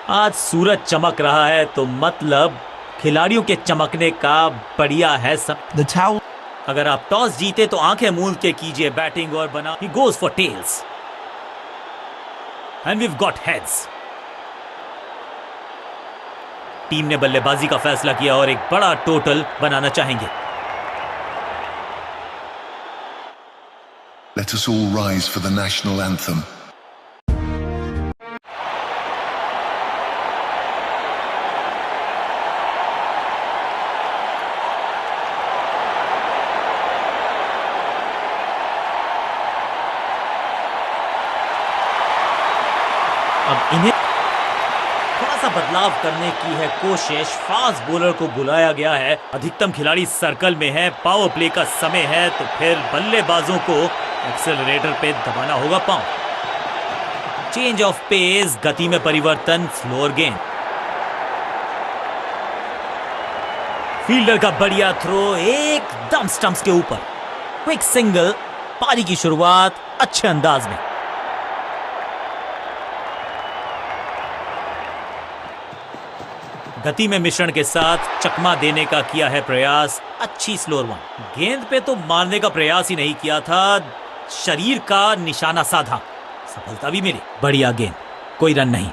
आज सूरज चमक रहा है तो मतलब खिलाड़ियों के चमकने का बढ़िया है सब। The towel. अगर आप टॉस जीते तो आंखें मूंद के कीजिए बैटिंग और बना। He goes for tails. And we've got heads. Team ने बल्लेबाजी का फैसला किया और एक बड़ा टोटल बनाना चाहेंगे। Let us all rise for the national anthem. अब इन्हें थोड़ा सा बदलाव करने की है कोशिश। फास्ट बॉलर को बुलाया गया है। अधिकतम खिलाड़ी सर्कल में है। पावर प्ले का समय है तो फिर बल्लेबाजों को एक्सेलरेटर पे दबाना होगा पांव। चेंज ऑफ पेस, गति में परिवर्तन, स्लोअर गेंद। फील्डर का बढ़िया थ्रो एकदम स्टंप्स के ऊपर। Quick single. पारी की शुरुआत अच्छे अंदाज में। गति में मिश्रण के साथ चकमा देने का किया है प्रयास। अच्छी स्लोअर वन। गेंद पे तो मारने का प्रयास ही नहीं किया था, शरीर का निशाना साधा। सफलता भी मिली। बढ़िया गेंद, कोई रन नहीं।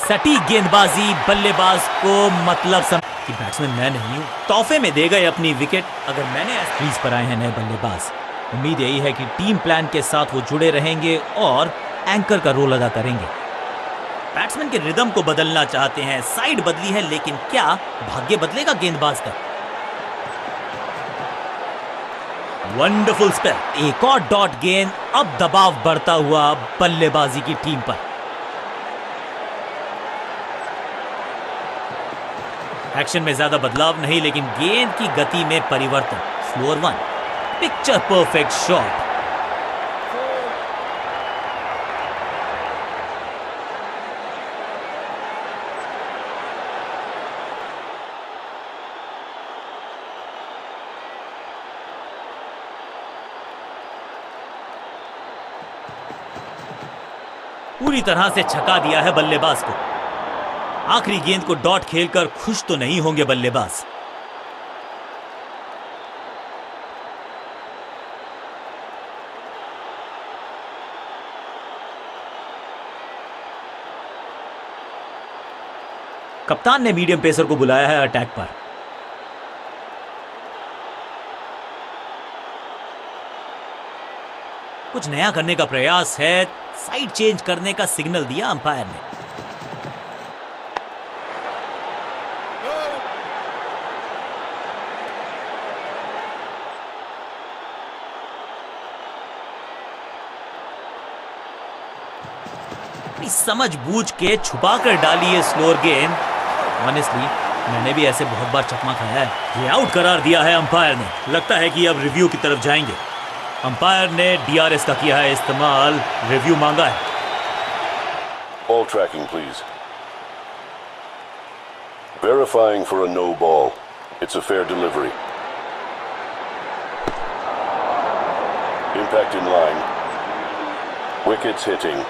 सटीक गेंदबाजी बल्लेबाज को मतलब कि बैट्समैन मैं नहीं हूं। तोहफे में दे गए अपनी विकेट। अगर मैंने क्रीज पर आए हैं नए बल्लेबाज, उम्मीद यही है कि टीम प्लान के साथ वो जुड़े रहेंगे और एंकर का रोल अदा करेंगे। बैट्समैन के रिदम को बदलना चाहते हैं। साइड बदली है लेकिन क्या भाग्य बदलेगा गेंदबाज का? Wonderful spell. एक और डॉट गेंद। अब दबाव बढ़ता हुआ बल्लेबाजी की टीम पर। एक्शन में ज्यादा बदलाव नहीं लेकिन गेंद की गति में परिवर्तन। Slower one. Picture perfect shot. पूरी तरह से छका दिया है बल्लेबाज को। आखिरी गेंद को डॉट खेलकर खुश तो नहीं होंगे बल्लेबाज। कप्तान ने मीडियम पेसर को बुलाया है अटैक पर। कुछ नया करने का प्रयास है। साइड चेंज करने का सिग्नल दिया अंपायर ने। समझ बूझ के छुपा कर डाली है स्लोअर गेंद। ऑनेस्टली मैंने भी ऐसे बहुत बार चकमा खाया है। ये आउट करार दिया है अंपायर ने। लगता है कि अब रिव्यू की तरफ जाएंगे। अंपायर ने डीआरएस का किया है इस्तेमाल। रिव्यू मांगा है। Ball tracking, please. Verifying for a no ball. It's a fair delivery. Impact in line. Wickets hitting.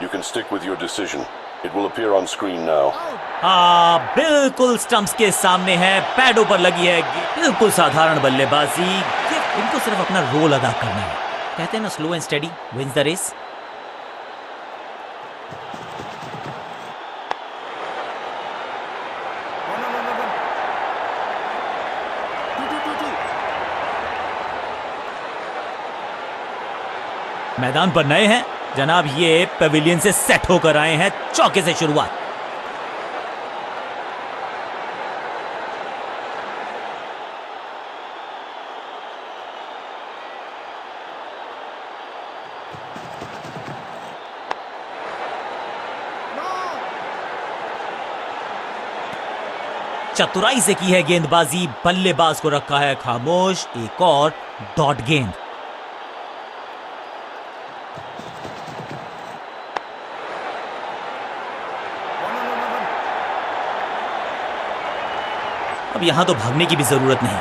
You can stick with your decision. It will appear on screen now. हाँ, बिल्कुल stumps के सामने है। पैडों पर लगी है। बिल्कुल साधारण बल्लेबाजी। इनको सिर्फ अपना रोल अदा करना है। कहते हैं ना, slow and steady wins the race. मैदान पर नए हैं जनाब, ये पेविलियन से सेट होकर आए हैं। चौके से शुरुआत। चतुराई से की है गेंदबाजी। बल्लेबाज को रखा है खामोश। एक और डॉट गेंद। अब यहां तो भागने की भी जरूरत नहीं।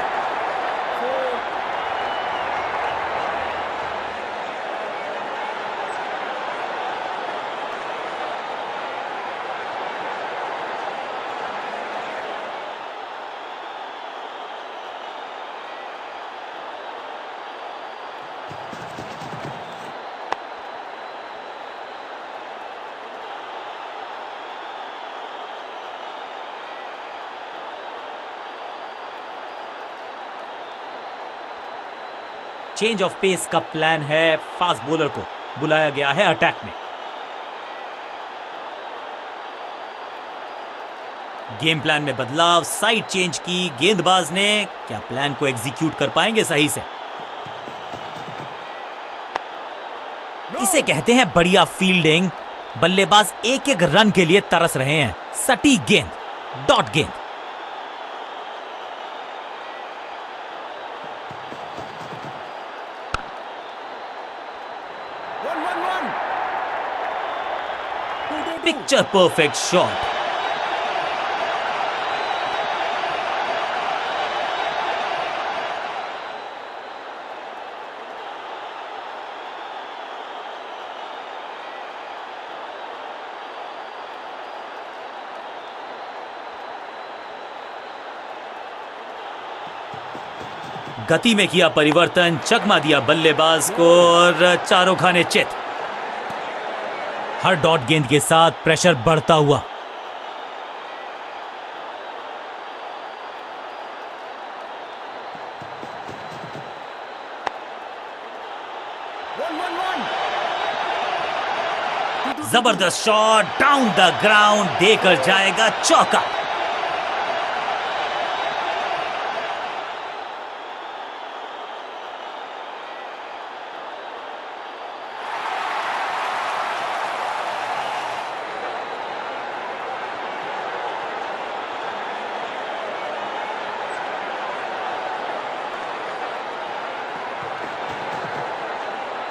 चेंज ऑफ पेस का प्लान है, फास्ट बॉलर को बुलाया गया है अटैक में। गेम प्लान में बदलाव, साइड चेंज की गेंदबाज ने, क्या प्लान को एग्जीक्यूट कर पाएंगे सही से? इसे कहते हैं बढ़िया फील्डिंग। बल्लेबाज एक एक रन के लिए तरस रहे हैं। सटीक गेंद, डॉट गेंद। Picture perfect shot. गति में किया परिवर्तन, चकमा दिया बल्लेबाज को और चारों खाने चित। हर डॉट गेंद के साथ प्रेशर बढ़ता हुआ। जबरदस्त शॉट, डाउन द ग्राउंड, देकर जाएगा चौका।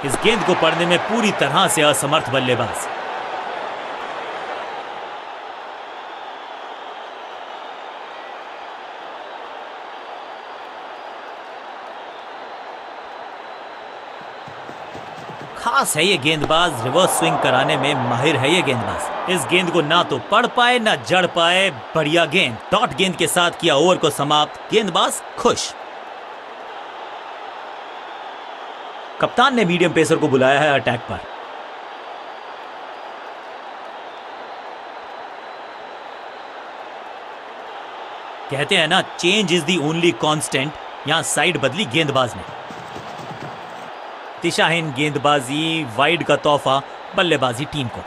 इस गेंद को पढ़ने में पूरी तरह से असमर्थ बल्लेबाज। खास है ये गेंदबाज, रिवर्स स्विंग कराने में माहिर है ये गेंदबाज। इस गेंद को ना तो पढ़ पाए ना जड़ पाए, बढ़िया गेंद। डॉट गेंद के साथ किया ओवर को समाप्त, गेंदबाज खुश। कप्तान ने मीडियम पेसर को बुलाया है अटैक पर। कहते हैं ना, change is the only constant. यहां साइड बदली गेंदबाज ने। दिशाहीन गेंदबाजी, वाइड का तोहफा बल्लेबाजी टीम को।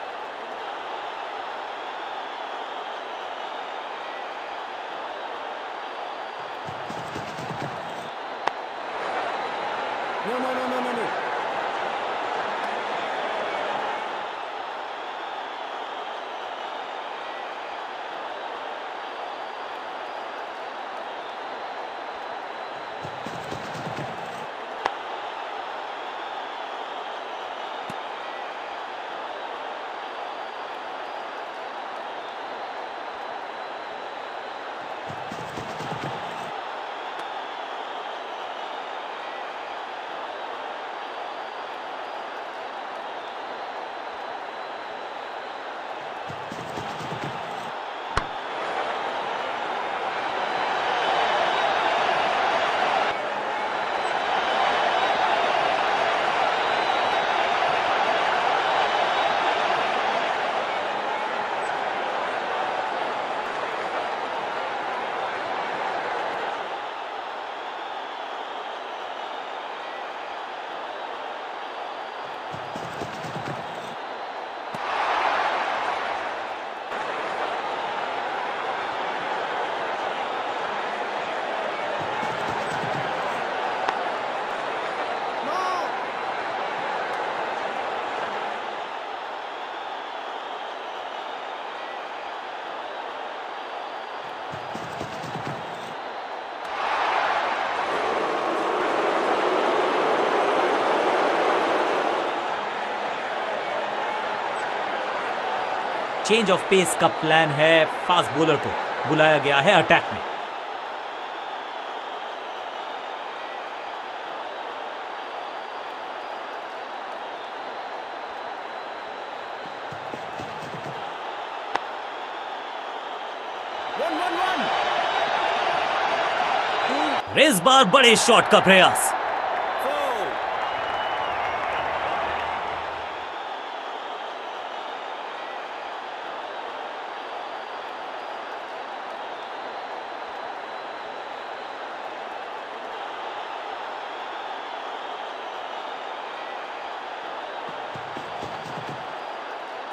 चेंज ऑफ पेस का प्लान है, फास्ट बॉलर को बुलाया गया है अटैक में। इस बार बड़े शॉट का प्रयास।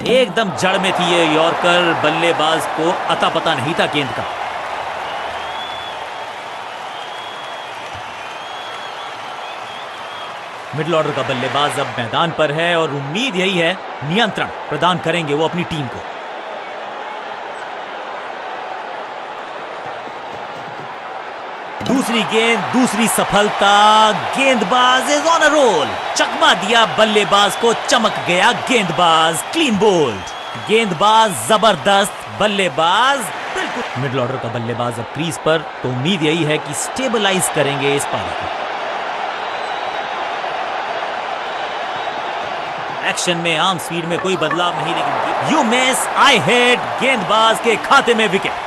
एकदम जड़ में थी ये यॉर्कर, बल्लेबाज को अता पता नहीं था गेंद का। मिडिल ऑर्डर का बल्लेबाज अब मैदान पर है और उम्मीद यही है नियंत्रण प्रदान करेंगे वो अपनी टीम को। दूसरी गेंद, दूसरी सफलता, गेंदबाज इज ऑन अ रोल। चकमा दिया बल्लेबाज को, चमक गया गेंदबाज, क्लीन बोल्ड। गेंदबाज जबरदस्त, बल्लेबाज बिल्कुल। मिडिल ऑर्डर का बल्लेबाज अब क्रीज पर, तो उम्मीद यही है कि स्टेबलाइज करेंगे इस पारी को। एक्शन में आर्म स्पीड में कोई बदलाव नहीं, लेकिन यू मिस, आई हिट, गेंदबाज के खाते में विकेट।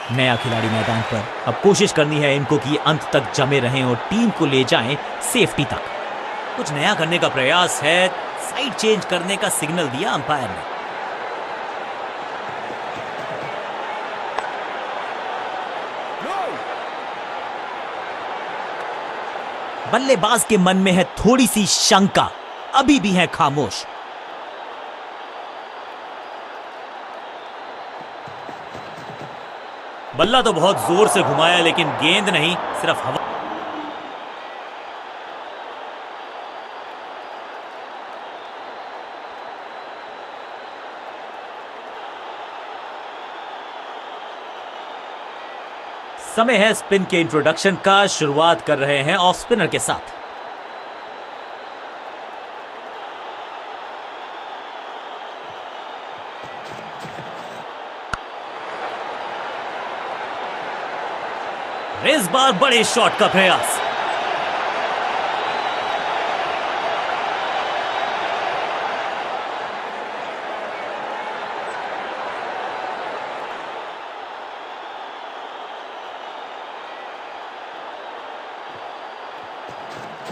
नया खिलाड़ी मैदान पर, अब कोशिश करनी है इनको कि अंत तक जमे रहें और टीम को ले जाएं सेफ्टी तक। कुछ नया करने का प्रयास है, साइड चेंज करने का सिग्नल दिया अंपायर ने। बल्लेबाज के मन में है थोड़ी सी शंका, अभी भी है खामोश। बल्ला तो बहुत जोर से घुमाया, लेकिन गेंद नहीं, सिर्फ हवा। समय है स्पिन के इंट्रोडक्शन का। शुरुआत कर रहे हैं ऑफ स्पिनर के साथ। इस बार बड़े शॉट का प्रयास।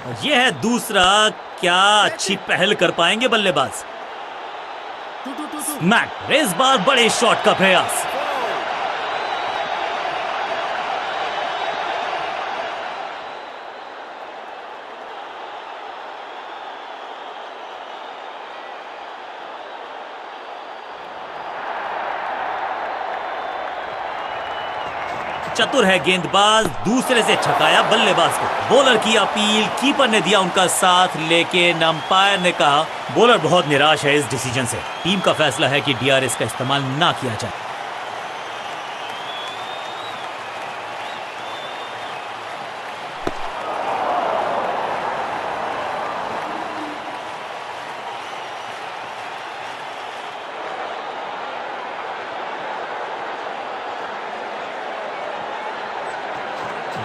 और यह है दूसरा, क्या अच्छी पहल कर पाएंगे बल्लेबाज। स्मैक, इस बार बड़े शॉट का प्रयास। चतुर है गेंदबाज, दूसरे से छकाया बल्लेबाज को। बॉलर की अपील, कीपर ने दिया उनका साथ, लेकिन अंपायर ने कहा बॉलर बहुत निराश है इस डिसीजन से। टीम का फैसला है कि डीआरएस का इस्तेमाल ना किया जाए।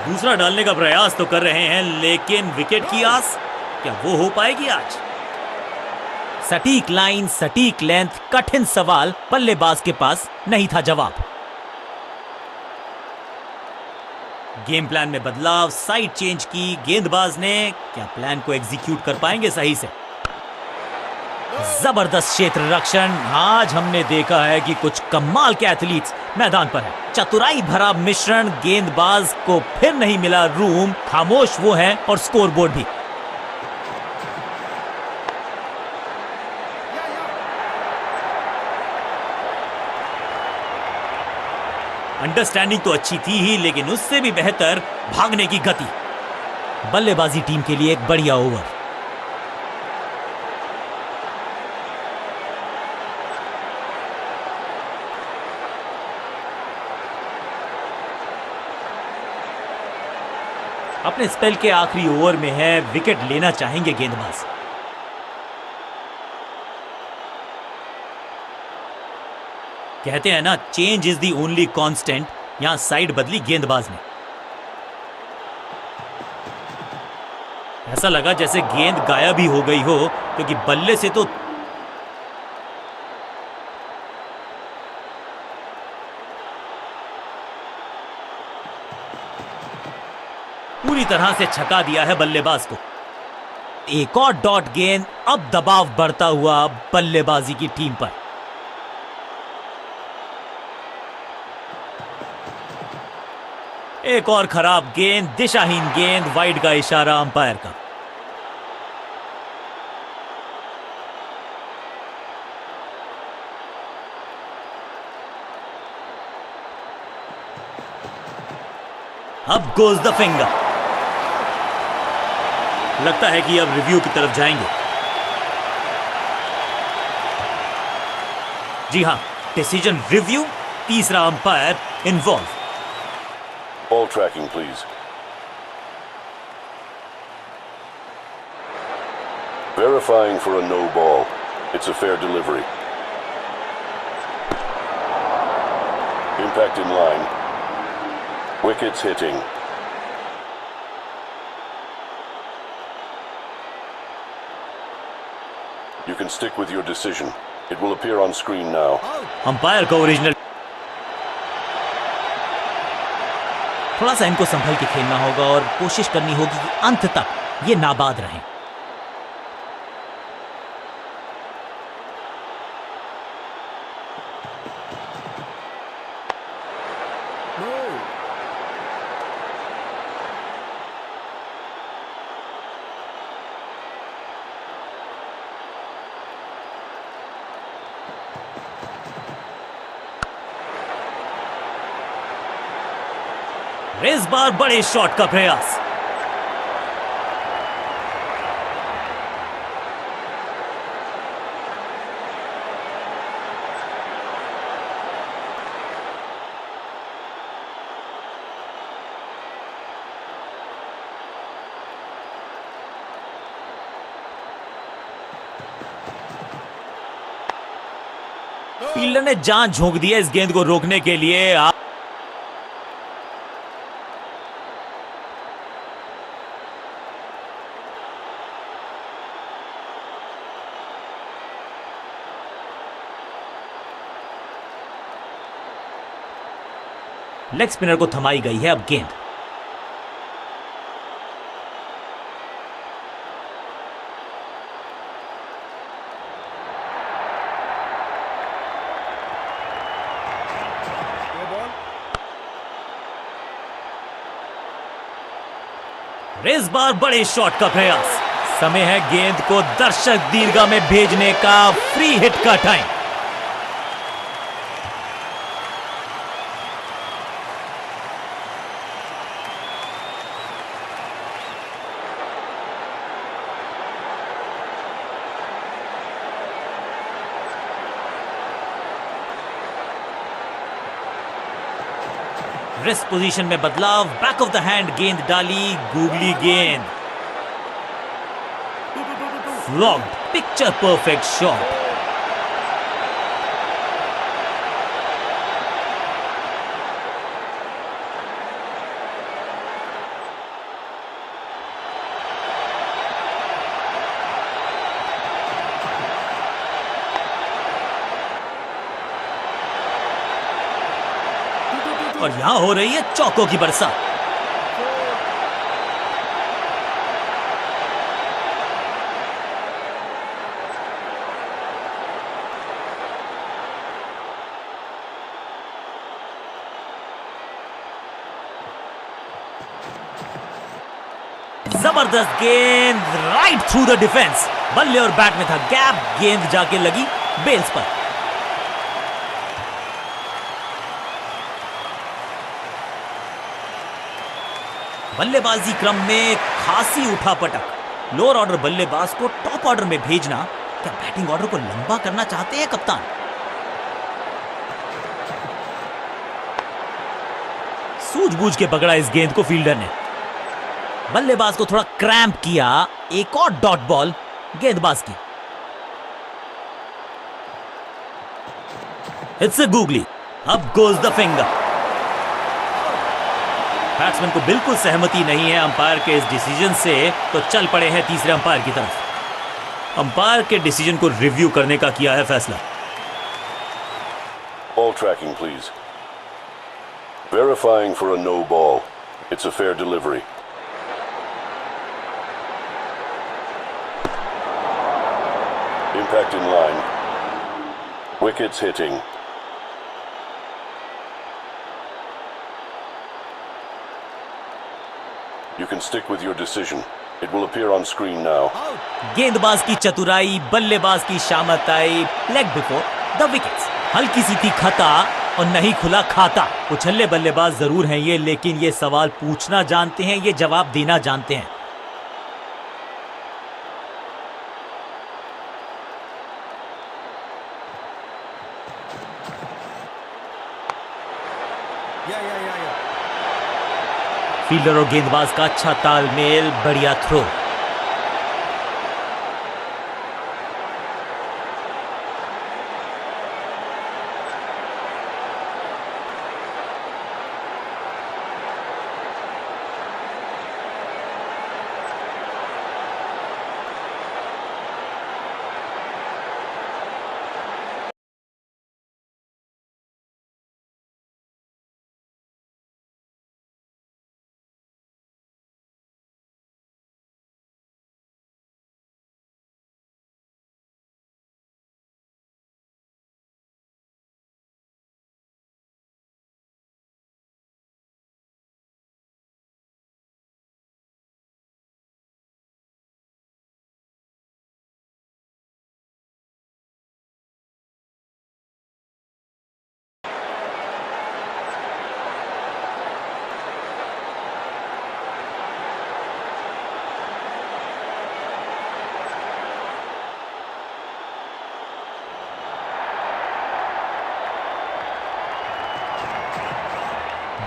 दूसरा डालने का प्रयास तो कर रहे हैं, लेकिन विकेट की आस, क्या वो हो पाएगी आज? सटीक लाइन, सटीक लेंथ, कठिन सवाल, बल्लेबाज के पास नहीं था जवाब। गेम प्लान में बदलाव, साइड चेंज की गेंदबाज ने, क्या प्लान को एग्जीक्यूट कर पाएंगे सही से? जबरदस्त क्षेत्र रक्षण। आज हमने देखा है कि कुछ कमाल के एथलीट्स मैदान पर है। चतुराई भरा मिश्रण, गेंदबाज को फिर नहीं मिला रूम, खामोश वो है और स्कोरबोर्ड भी। अंडरस्टैंडिंग तो अच्छी थी ही, लेकिन उससे भी बेहतर भागने की गति। बल्लेबाजी टीम के लिए एक बढ़िया ओवर। अपने स्पेल के आखिरी ओवर में है, विकेट लेना चाहेंगे गेंदबाज। कहते हैं ना, change is the only constant. यहां साइड बदली गेंदबाज ने। ऐसा लगा जैसे गेंद गायब ही हो गई हो, क्योंकि बल्ले से तो पूरी तरह से छका दिया है बल्लेबाज को। एक और डॉट गेंद, अब दबाव बढ़ता हुआ बल्लेबाजी की टीम पर। एक और खराब गेंद, दिशाहीन गेंद, वाइड का इशारा अंपायर का। अब गोज द फिंगर। लगता है कि अब रिव्यू की तरफ जाएंगे। जी हां, डिसीजन रिव्यू, तीसरा umpire involve. Ball tracking, please. Verifying for a no ball. It's a fair delivery. Impact in line. Wickets hitting. You can stick with your decision. It will appear on screen now. Umpire का original. थोड़ा सा इनको संभल के खेलना होगा और कोशिश करनी होगी कि अंत तक ये नाबाद रहें। इस बार बड़े शॉट का प्रयास। फील्डर ने जान झोंक दी है इस गेंद को रोकने के लिए। लेग स्पिनर को थमाई गई है अब गेंद। इस बार बड़े शॉट का प्रयास। समय है गेंद को दर्शक दीर्घा में भेजने का। फ्री हिट का टाइम। रिस्ट पोजीशन में बदलाव, बैक ऑफ द हैंड गेंद डाली, गूगली गेंद। फ्लॉग्ड, पिक्चर परफेक्ट शॉट। और यहां हो रही है चौकों की बरसात। जबरदस्त गेंद, राइट थ्रू द डिफेंस। बल्ले और बैट में था गैप, गेंद जाके लगी बेल्स पर। बल्लेबाजी क्रम में खासी उठापटक। लोअर ऑर्डर बल्लेबाज को टॉप ऑर्डर में भेजना। क्या बैटिंग ऑर्डर को लंबा करना चाहते हैं कप्तान? सूझबूझ के पकड़ा इस गेंद को फील्डर ने। बल्लेबाज को थोड़ा क्रैम्प किया। एक और डॉट बॉल गेंदबाज की। It's a googly. अब गोज द फिंगर। बैट्समैन को बिल्कुल सहमति नहीं है अंपायर के इस डिसीजन से, तो चल पड़े हैं तीसरे अंपायर की तरफ। अंपायर के डिसीजन को रिव्यू करने का किया है फैसला। Ball tracking, please. Verifying for a no ball. It's a fair delivery. Impact in line. Wickets hitting. You can stick with your decision. It will appear on screen now. गेंदबाज की चतुराई, बल्लेबाज की शामताई, लेग बिफोर द विकेट्स। हल्की सी थी खता और नहीं खुला खाता। उछल्ले बल्लेबाज जरूर हैं ये, लेकिन ये सवाल पूछना जानते हैं, ये जवाब देना जानते हैं। फील्डर और गेंदबाज का अच्छा तालमेल, बढ़िया थ्रो।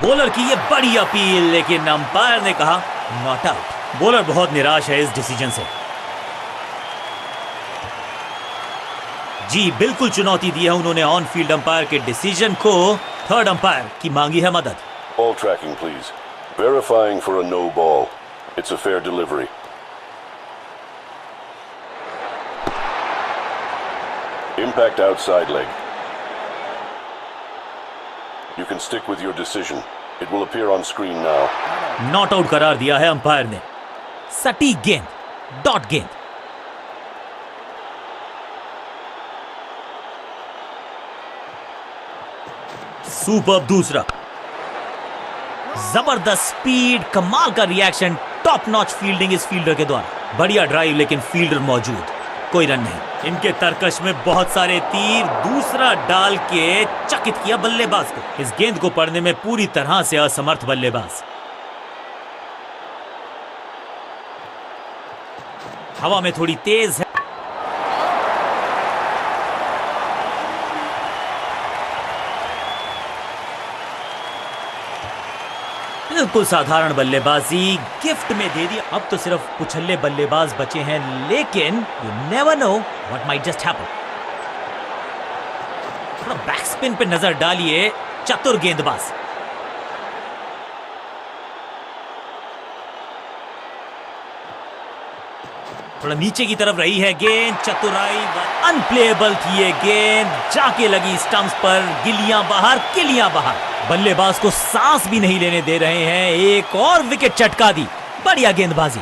बॉलर की ये बड़ी अपील, लेकिन अंपायर ने कहा नॉट आउट। बॉलर बहुत निराश है इस डिसीजन से। जी बिल्कुल चुनौती दी है उन्होंने ऑन फील्ड अंपायर के डिसीजन को। थर्ड अंपायर की मांगी है मदद। Ball tracking, please. Verifying for a no ball. It's a fair delivery. Impact outside leg. You can stick with your decision. It will appear on screen now. Not out करार दिया है umpire ने। सटीक गेंद, डॉट गेंद। Super दूसरा। जबरदस्त speed, कमाल का रिएक्शन, टॉप नॉच फील्डिंग इस फील्डर के द्वारा। बढ़िया ड्राइव, लेकिन फील्डर मौजूद, कोई रन नहीं। इनके तरकश में बहुत सारे तीर, दूसरा डाल के चकित किया बल्लेबाज को। इस गेंद को पढ़ने में पूरी तरह से असमर्थ बल्लेबाज। हवा में थोड़ी तेज है। बिल्कुल साधारण बल्लेबाजी गिफ्ट में दे दी। अब तो सिर्फ उछल्ले बल्लेबाज बचे हैं, लेकिन you never know what might just happen. थोड़ा बैक स्पिन पे नजर डालिए, चतुर गेंदबाज। थोड़ा नीचे की तरफ रही है गेंद, चतुराई। अनप्लेएबल थी ये गेंद, जाके लगी स्टंप्स पर। गिलियां बाहर, किलियां बाहर। बल्लेबाज को सांस भी नहीं लेने दे रहे हैं। एक और विकेट चटका दी। बढ़िया गेंदबाजी।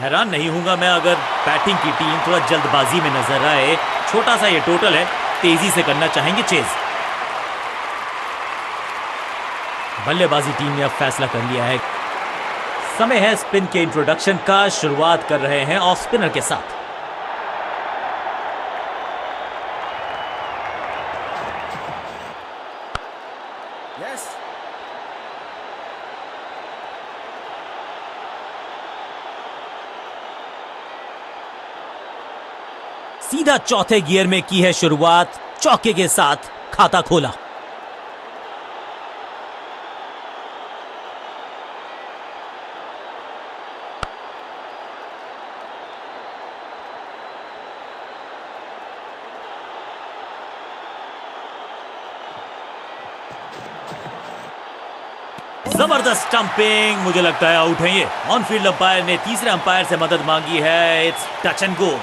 हैरान नहीं हूंगा मैं अगर बैटिंग की टीम थोड़ा जल्दबाजी में नजर आए। छोटा सा ये टोटल है, तेजी से करना चाहेंगे चेज। बल्लेबाजी टीम ने अब फैसला कर लिया है। समय है स्पिन के इंट्रोडक्शन का। शुरुआत कर रहे हैं ऑफ स्पिनर के साथ। सीधा चौथे गियर में की है शुरुआत। चौके के साथ खाता खोला। जबरदस्त स्टंपिंग, मुझे लगता है आउट है ये। ऑन फील्ड अंपायर ने तीसरे अंपायर से मदद मांगी है। It's touch and go.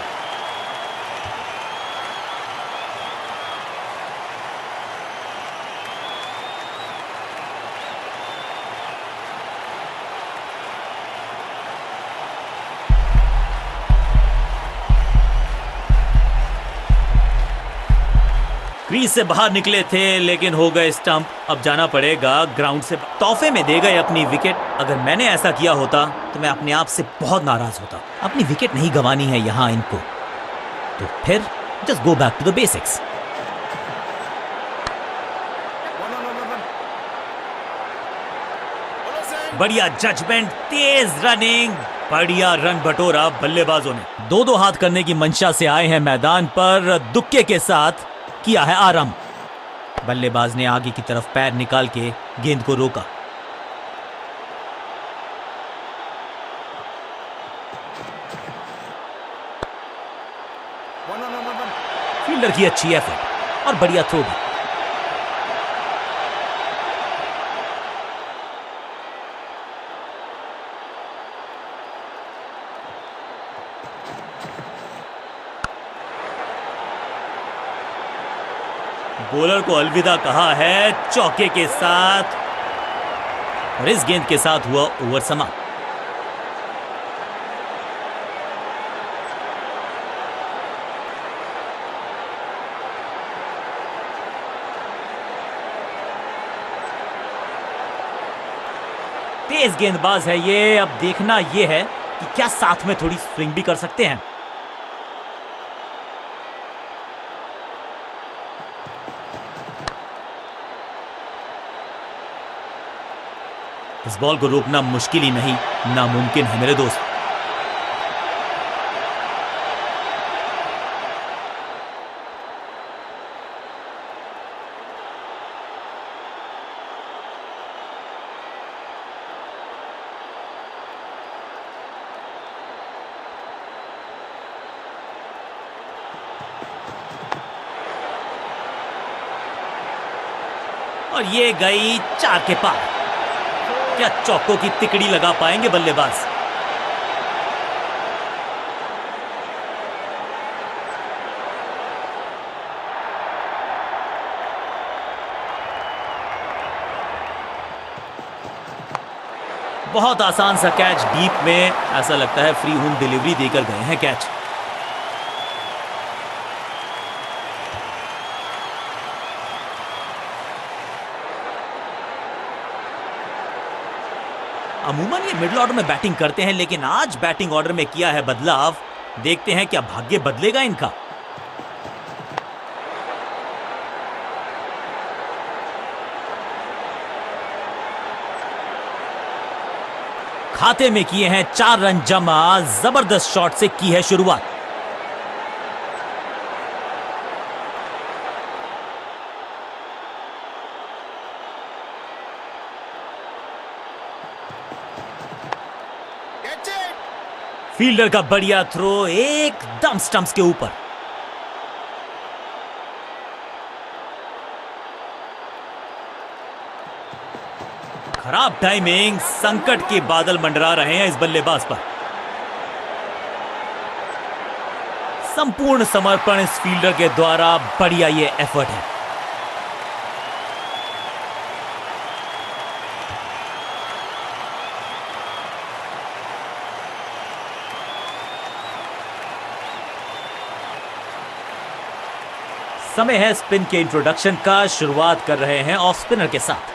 Crease से बाहर निकले थे लेकिन हो गए स्टंप। अब जाना पड़ेगा ग्राउंड से। तोहफे में दे गए अपनी विकेट। अगर मैंने ऐसा किया होता तो मैं अपने आप से बहुत नाराज होता। अपनी विकेट नहीं गंवानी है यहां इनको, तो फिर just go back to the basics. बढ़िया जजमेंट, तेज रनिंग, बढ़िया रन बटोरा बल्लेबाजों ने। दो दो हाथ करने की मंशा से आए हैं मैदान पर, दुक्के के साथ किया है आराम। बल्लेबाज ने आगे की तरफ पैर निकाल के गेंद को रोका। फील्डर की अच्छी एफर्ट और बढ़िया थ्रो भी। बॉलर को अलविदा कहा है चौके के साथ और इस गेंद के साथ हुआ ओवर समाप्त। तेज गेंदबाज है ये। अब देखना ये है कि क्या साथ में थोड़ी स्विंग भी कर सकते हैं। इस बॉल को रोकना मुश्किल ही नहीं, नामुमकिन है मेरे दोस्त। और ये गई 4 के पार। क्या चौकों की तिकड़ी लगा पाएंगे बल्लेबाज? बहुत आसान सा कैच डीप में, ऐसा लगता है फ्री होम डिलीवरी देकर गए हैं कैच। अमूमन ये मिडिल ऑर्डर में बैटिंग करते हैं लेकिन आज बैटिंग ऑर्डर में किया है बदलाव। देखते हैं क्या भाग्य बदलेगा इनका। खाते में किए हैं 4 रन जमा। जबरदस्त शॉट से की है शुरुआत। फील्डर का बढ़िया थ्रो एकदम स्टंप्स के ऊपर। खराब टाइमिंग, संकट के बादल मंडरा रहे हैं इस बल्लेबाज पर। संपूर्ण समर्पण इस फील्डर के द्वारा। बढ़िया ये एफर्ट है। समय है स्पिन के इंट्रोडक्शन का। शुरुआत कर रहे हैं ऑफ स्पिनर के साथ।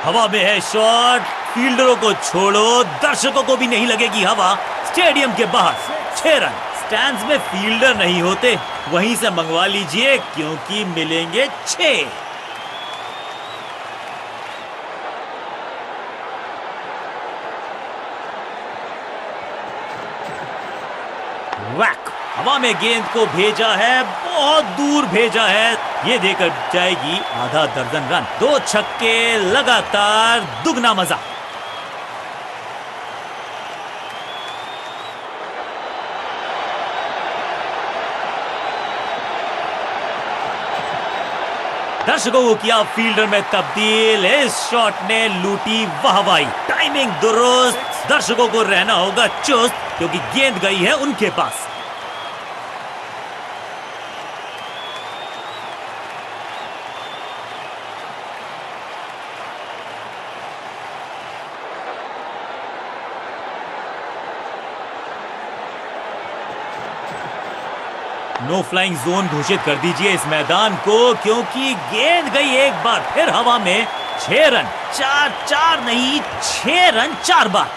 हवा में है शॉट। फील्डरों को छोड़ो, दर्शकों को भी नहीं लगेगी हवा। स्टेडियम के बाहर 6 रन। स्टैंड्स में फील्डर नहीं होते, वहीं से मंगवा लीजिए क्योंकि मिलेंगे 6। वैक, हवा में गेंद को भेजा है, बहुत दूर भेजा है। ये देकर जाएगी आधा दर्जन रन। 2 छक्के लगातार, दुगना मजा। दर्शकों को किया फील्डर में तब्दील। इस शॉट ने लूटी वाहवाही। टाइमिंग दुरुस्त। दर्शकों को रहना होगा चुस्त क्योंकि गेंद गई है उनके पास। नो फ्लाइंग जोन घोषित कर दीजिए इस मैदान को, क्योंकि गेंद गई एक बार फिर हवा में। 6 रन, 4 नहीं 6 रन 4 बार।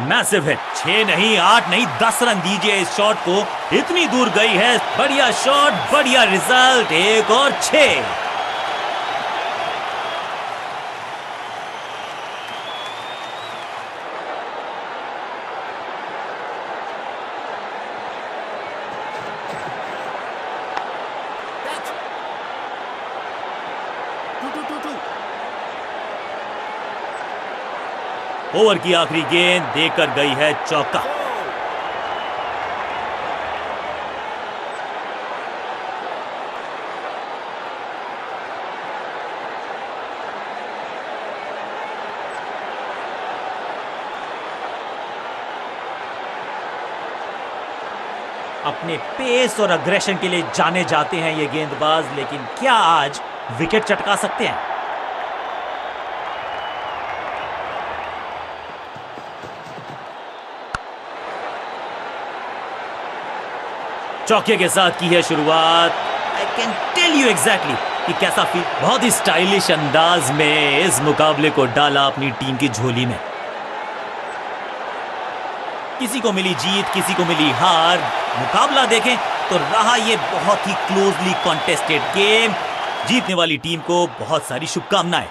Massive hit. 6 नहीं 8 नहीं 10 रन दीजिए इस शॉट को, इतनी दूर गई है। बढ़िया शॉट, बढ़िया रिजल्ट, एक और 6। ओवर की आखिरी गेंद देकर गई है चौका। अपने पेस और अग्रेशन के लिए जाने जाते हैं ये गेंदबाज, लेकिन क्या आज विकेट चटका सकते हैं? चौके के साथ की है शुरुआत। I can tell you exactly कि कैसा फील। बहुत ही स्टाइलिश अंदाज में इस मुकाबले को डाला अपनी टीम की झोली में। किसी को मिली जीत, किसी को मिली हार। मुकाबला देखें तो रहा ये बहुत ही क्लोजली कॉन्टेस्टेड गेम। जीतने वाली टीम को बहुत सारी शुभकामनाएं।